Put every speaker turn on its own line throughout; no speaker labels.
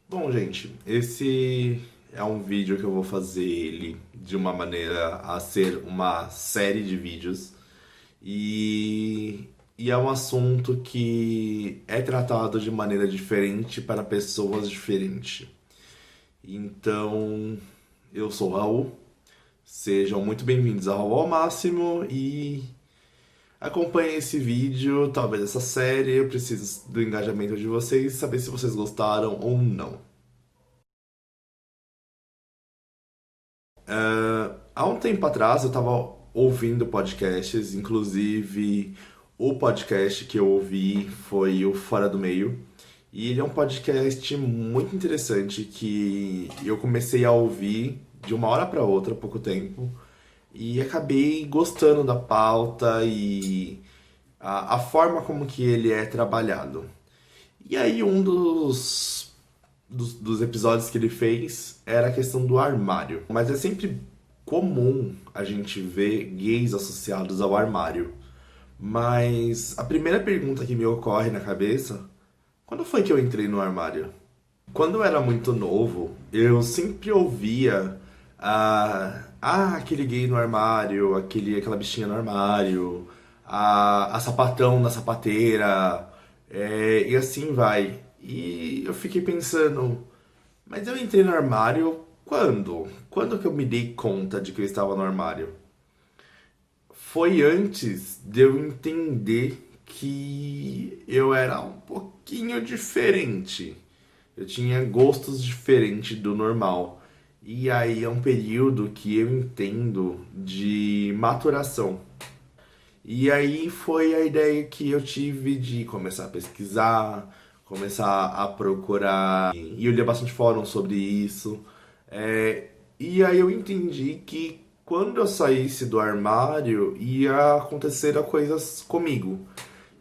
Bom, gente, esse é um vídeo que eu vou fazer ele de uma maneira a ser uma série de vídeos e é um assunto que é tratado de maneira diferente para pessoas diferentes. Então, eu sou o Raul, sejam muito bem-vindos ao Raul ao Máximo e acompanhem esse vídeo, talvez essa série. Eu preciso do engajamento de vocês, saber se vocês gostaram ou não. Há um tempo atrás eu estava ouvindo podcasts, inclusive o podcast que eu ouvi foi o Fora do Meio. E ele é um podcast muito interessante que eu comecei a ouvir de uma hora para outra, há pouco tempo, e acabei gostando da pauta e a forma como que ele é trabalhado. E aí um dos episódios que ele fez era a questão do armário. Mas é sempre comum a gente ver gays associados ao armário. Mas a primeira pergunta que me ocorre na cabeça, quando foi que eu entrei no armário? Quando eu era muito novo, eu sempre ouvia aquele gay no armário, aquela bichinha no armário, a sapatão na sapateira, e assim vai. E eu fiquei pensando, mas eu entrei no armário quando? Quando que eu me dei conta de que eu estava no armário? Foi antes de eu entender que eu era um pouquinho diferente. Eu tinha gostos diferentes do normal. E aí é um período que eu entendo de maturação. E aí foi a ideia que eu tive de começar a pesquisar, começar a procurar. E eu lia bastante fórum sobre isso. E aí eu entendi que quando eu saísse do armário ia acontecer coisas comigo.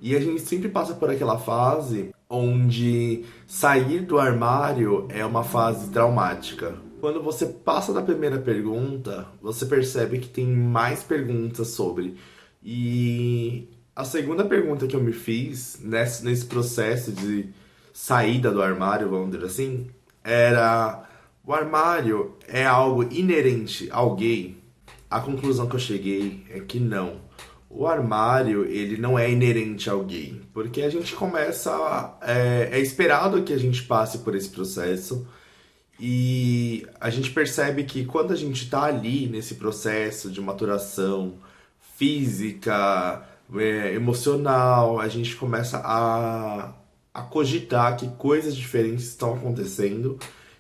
E a gente sempre passa por aquela fase onde sair do armário é uma fase traumática. Quando você passa da primeira pergunta, você percebe que tem mais perguntas sobre. E a segunda pergunta que eu me fiz nesse processo de saída do armário, vamos dizer assim, era: o armário é algo inerente ao gay? A conclusão que eu cheguei é que não. O armário, ele não é inerente ao gay, porque a gente começa, é esperado que a gente passe por esse processo e a gente percebe que quando a gente está ali nesse processo de maturação física, emocional, a gente começa a cogitar que coisas diferentes estão acontecendo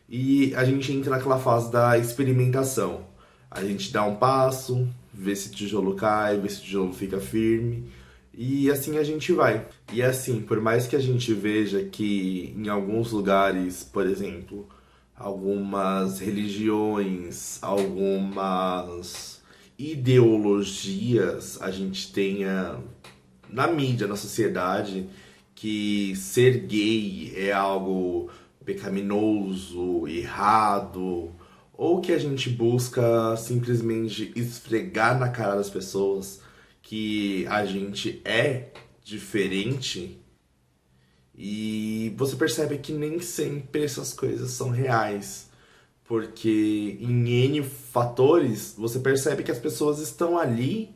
e a gente entra naquela fase da experimentação. A gente dá um passo, vê se o tijolo cai, vê se o tijolo fica firme. E assim a gente vai. E assim, por mais que a gente veja que em alguns lugares, por exemplo, algumas religiões, algumas ideologias, a gente tenha na mídia, na sociedade, que ser gay é algo pecaminoso, errado, ou que a gente busca simplesmente esfregar na cara das pessoas que a gente é diferente, e você percebe que nem sempre essas coisas são reais. Porque em N fatores você percebe que as pessoas estão ali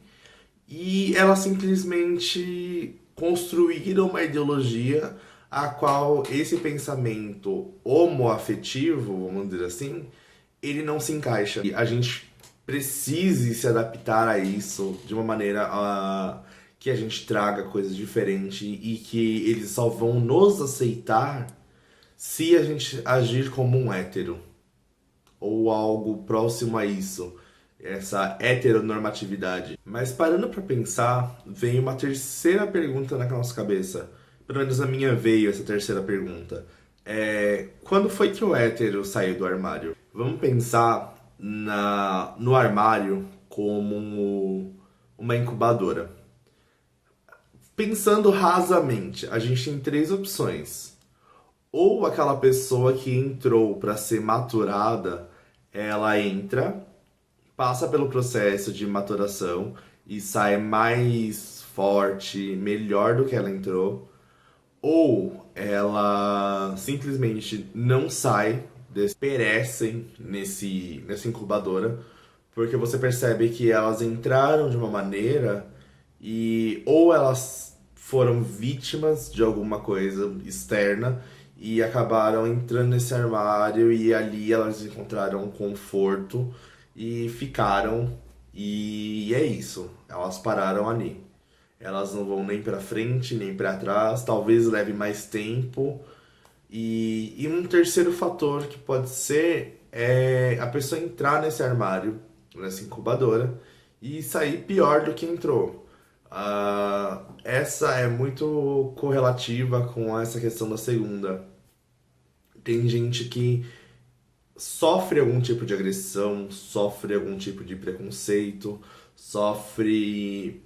e elas simplesmente construíram uma ideologia a qual esse pensamento homoafetivo, vamos dizer assim, ele não se encaixa. E a gente precise se adaptar a isso de uma maneira que a gente traga coisas diferentes e que eles só vão nos aceitar se a gente agir como um hétero ou algo próximo a isso, essa heteronormatividade. Mas parando para pensar, vem uma terceira pergunta na nossa cabeça. Pelo menos na minha veio essa terceira pergunta. Quando foi que o hétero saiu do armário? Vamos pensar no armário como uma incubadora. Pensando rasamente, a gente tem três opções. Ou aquela pessoa que entrou para ser maturada, ela entra, passa pelo processo de maturação e sai mais forte, melhor do que ela entrou. ou ela simplesmente não sai, perecem nessa incubadora, porque você percebe que elas entraram de uma maneira e ou elas foram vítimas de alguma coisa externa e acabaram entrando nesse armário e ali elas encontraram um conforto e ficaram, e é isso, elas pararam ali. Elas não vão nem pra frente, nem pra trás, talvez leve mais tempo. E um terceiro fator que pode ser é a pessoa entrar nesse armário, nessa incubadora, e sair pior do que entrou. Essa é muito correlativa com essa questão da segunda. Tem gente que sofre algum tipo de agressão, sofre algum tipo de preconceito, sofre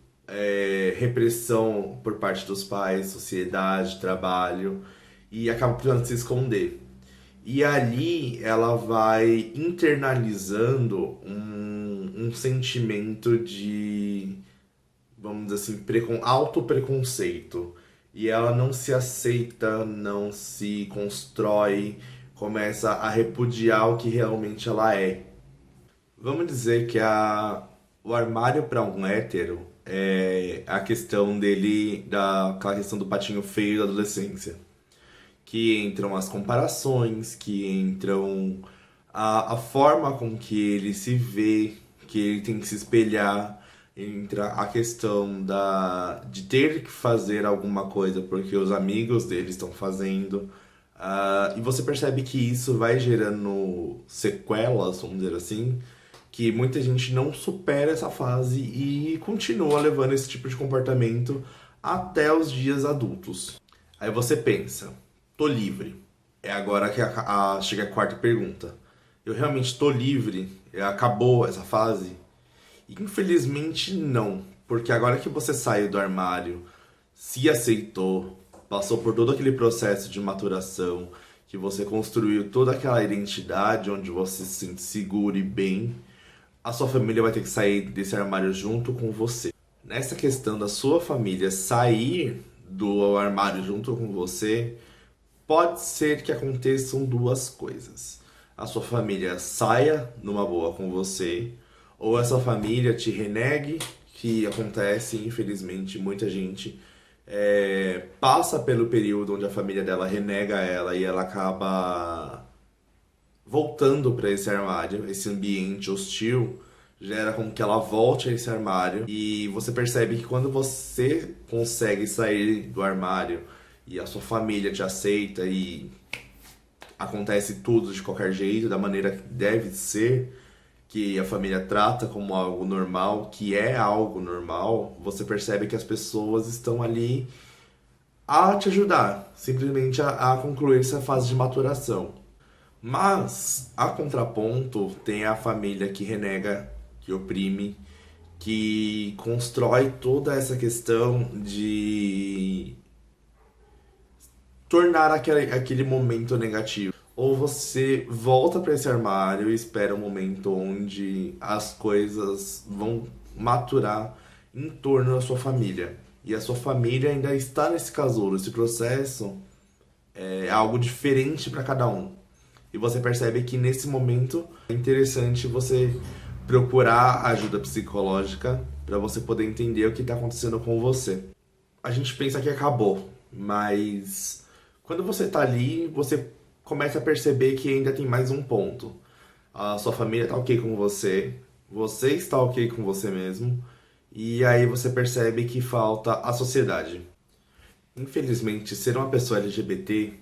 repressão por parte dos pais, sociedade, trabalho, e acaba precisando se esconder. E ali ela vai internalizando um sentimento de, vamos dizer assim, autopreconceito. E ela não se aceita, não se constrói, começa a repudiar o que realmente ela é. Vamos dizer que o armário para um hétero é a questão dele, aquela questão do patinho feio da adolescência. Que entram as comparações, que entram a forma com que ele se vê, que ele tem que se espelhar, entra a questão de ter que fazer alguma coisa porque os amigos dele estão fazendo. E você percebe que isso vai gerando sequelas, vamos dizer assim, que muita gente não supera essa fase e continua levando esse tipo de comportamento até os dias adultos. Aí você pensa, tô livre. É agora que chega a quarta pergunta. Eu realmente tô livre? Acabou essa fase? Infelizmente não, porque agora que você saiu do armário, se aceitou, passou por todo aquele processo de maturação, que você construiu toda aquela identidade onde você se sente seguro e bem, a sua família vai ter que sair desse armário junto com você. Nessa questão da sua família sair do armário junto com você, pode ser que aconteçam duas coisas. A sua família saia numa boa com você, ou essa família te renegue, que acontece, infelizmente, muita gente passa pelo período onde a família dela renega ela e ela acaba voltando para esse armário, esse ambiente hostil, gera com que ela volte a esse armário e você percebe que quando você consegue sair do armário e a sua família te aceita e acontece tudo de qualquer jeito, da maneira que deve ser, que a família trata como algo normal, que é algo normal, você percebe que as pessoas estão ali a te ajudar, simplesmente a concluir essa fase de maturação. Mas, a contraponto, tem a família que renega, que oprime, que constrói toda essa questão de tornar aquele momento negativo. Ou você volta para esse armário e espera um momento onde as coisas vão maturar em torno da sua família. E a sua família ainda está nesse casulo. Esse processo é algo diferente para cada um. E você percebe que nesse momento é interessante você procurar ajuda psicológica para você poder entender o que está acontecendo com você. A gente pensa que acabou, mas quando você está ali, você começa a perceber que ainda tem mais um ponto. A sua família está ok com você está ok com você mesmo, e aí você percebe que falta a sociedade. Infelizmente, ser uma pessoa LGBT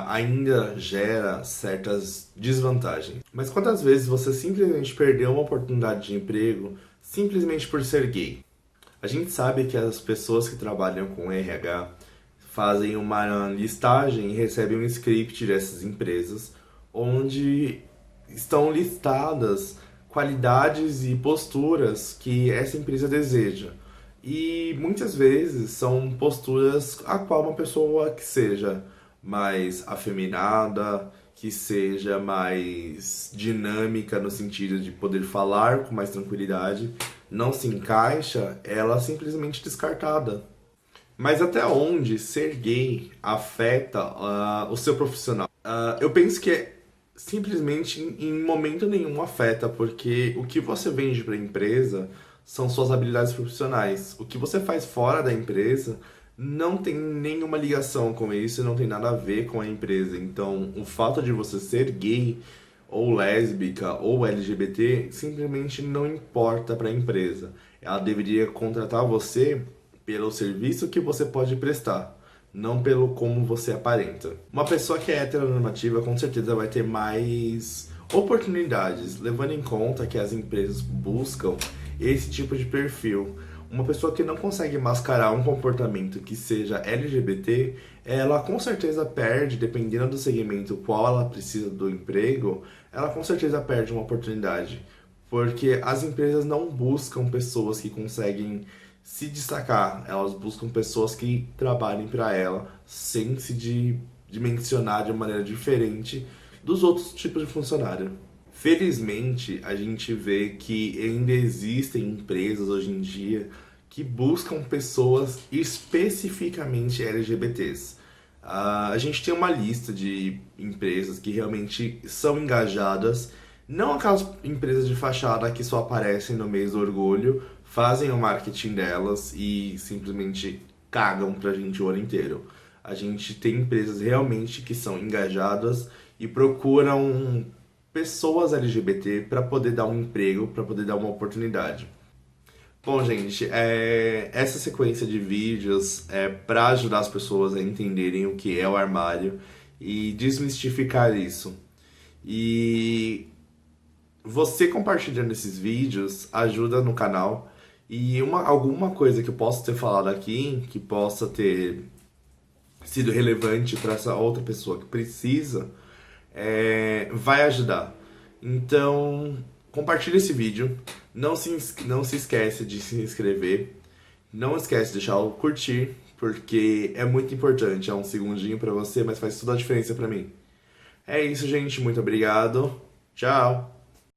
ainda gera certas desvantagens. Mas quantas vezes você simplesmente perdeu uma oportunidade de emprego simplesmente por ser gay? A gente sabe que as pessoas que trabalham com RH fazem uma listagem e recebem um script dessas empresas onde estão listadas qualidades e posturas que essa empresa deseja. E muitas vezes são posturas a qual uma pessoa que seja mais afeminada, que seja mais dinâmica no sentido de poder falar com mais tranquilidade, não se encaixa, ela é simplesmente descartada. Mas até onde ser gay afeta o seu profissional? Eu penso que simplesmente em momento nenhum afeta, porque o que você vende para a empresa são suas habilidades profissionais. O que você faz fora da empresa não tem nenhuma ligação com isso, não tem nada a ver com a empresa. Então, o fato de você ser gay ou lésbica ou LGBT simplesmente não importa para a empresa. Ela deveria contratar você pelo serviço que você pode prestar, não pelo como você aparenta. Uma pessoa que é heteronormativa com certeza vai ter mais oportunidades, levando em conta que as empresas buscam esse tipo de perfil. Uma pessoa que não consegue mascarar um comportamento que seja LGBT, ela com certeza perde, dependendo do segmento qual ela precisa do emprego, ela com certeza perde uma oportunidade. Porque as empresas não buscam pessoas que conseguem se destacar, elas buscam pessoas que trabalhem para ela sem se dimensionar de maneira diferente dos outros tipos de funcionário. Felizmente, a gente vê que ainda existem empresas hoje em dia que buscam pessoas especificamente LGBTs. A gente tem uma lista de empresas que realmente são engajadas, não aquelas empresas de fachada que só aparecem no mês do orgulho, fazem o marketing delas e simplesmente cagam pra gente o ano inteiro. A gente tem empresas realmente que são engajadas e procuram pessoas LGBT para poder dar um emprego, para poder dar uma oportunidade. Bom, gente, essa sequência de vídeos é para ajudar as pessoas a entenderem o que é o armário e desmistificar isso. E você compartilhando esses vídeos ajuda no canal e alguma coisa que eu possa ter falado aqui, que possa ter sido relevante para essa outra pessoa que precisa, vai ajudar. Então, compartilhe esse vídeo. Não se esquece de se inscrever. Não esquece de deixar o curtir, porque é muito importante. É um segundinho para você, mas faz toda a diferença para mim. É isso, gente. Muito obrigado. Tchau.